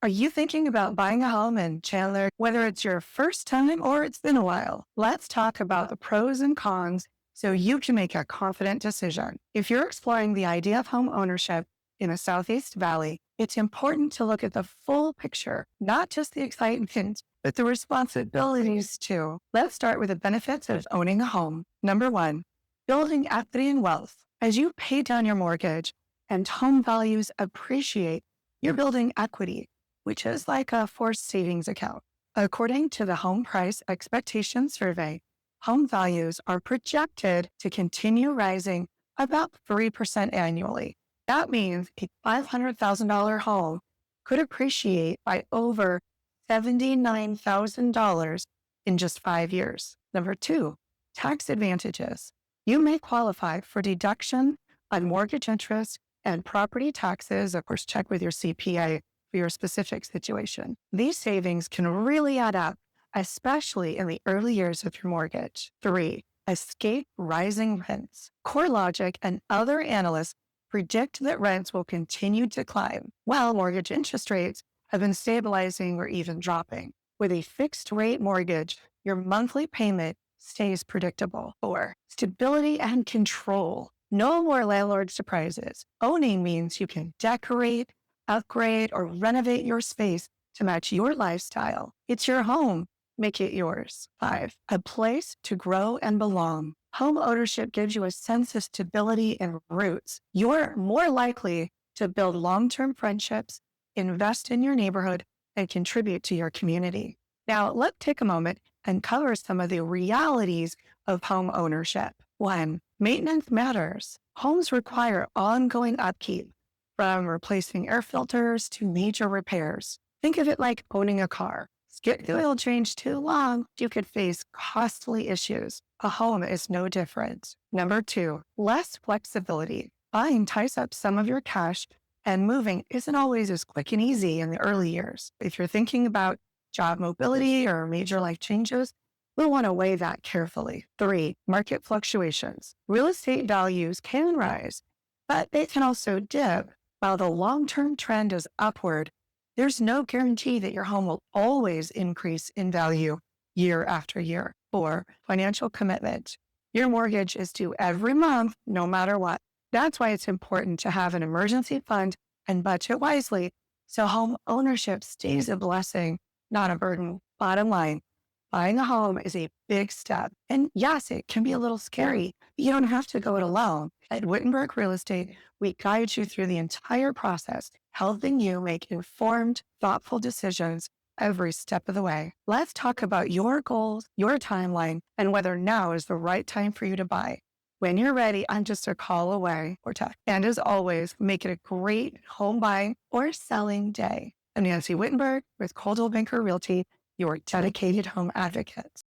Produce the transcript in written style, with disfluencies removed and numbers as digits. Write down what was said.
Are you thinking about buying a home in Chandler? Whether it's your first time or it's been a while, let's talk about the pros and cons so you can make a confident decision. If you're exploring the idea of home ownership in the Southeast Valley, it's important to look at the full picture, not just the excitement, but the responsibilities too. Let's start with the benefits of owning a home. Number one, building equity and wealth. As you pay down your mortgage and home values appreciate, you're building equity, which is like a forced savings account. According to the Home Price Expectation Survey, home values are projected to continue rising about 3% annually. That means a $500,000 home could appreciate by over $79,000 in just 5 years. Number two, tax advantages. You may qualify for deduction on mortgage interest and property taxes. Of course, check with your CPA for your specific situation. These savings can really add up, especially in the early years of your mortgage. Three, escape rising rents. CoreLogic and other analysts predict that rents will continue to climb, while mortgage interest rates have been stabilizing or even dropping. With a fixed rate mortgage, your monthly payment stays predictable. Four, stability and control. No more landlord surprises. Owning means you can decorate, upgrade, or renovate your space to match your lifestyle. It's your home. Make it yours. Five, a place to grow and belong. Home ownership gives you a sense of stability and roots. You're more likely to build long-term friendships, invest in your neighborhood, and contribute to your community. Now, let's take a moment and cover some of the realities of home ownership. One, maintenance matters. Homes require ongoing upkeep, from replacing air filters to major repairs. Think of it like owning a car. Skip the oil change too long, you could face costly issues. A home is no different. Number two, less flexibility. Buying ties up some of your cash, and moving isn't always as quick and easy in the early years. If you're thinking about job mobility or major life changes, we'll want to weigh that carefully. Three, market fluctuations. Real estate values can rise, but they can also dip. While the long-term trend is upward, there's no guarantee that your home will always increase in value year after year. Four, financial commitment. Your mortgage is due every month, no matter what. That's why it's important to have an emergency fund and budget wisely so home ownership stays a blessing, not a burden. Bottom line, buying a home is a big step. And yes, it can be a little scary, but you don't have to go it alone. At Wittenberg Real Estate, we guide you through the entire process, helping you make informed, thoughtful decisions every step of the way. Let's talk about your goals, your timeline, and whether now is the right time for you to buy. When you're ready, I'm just a call away or text. And as always, make it a great home buying or selling day. I'm Nancy Wittenberg with Coldwell Banker Realty, your dedicated home advocate.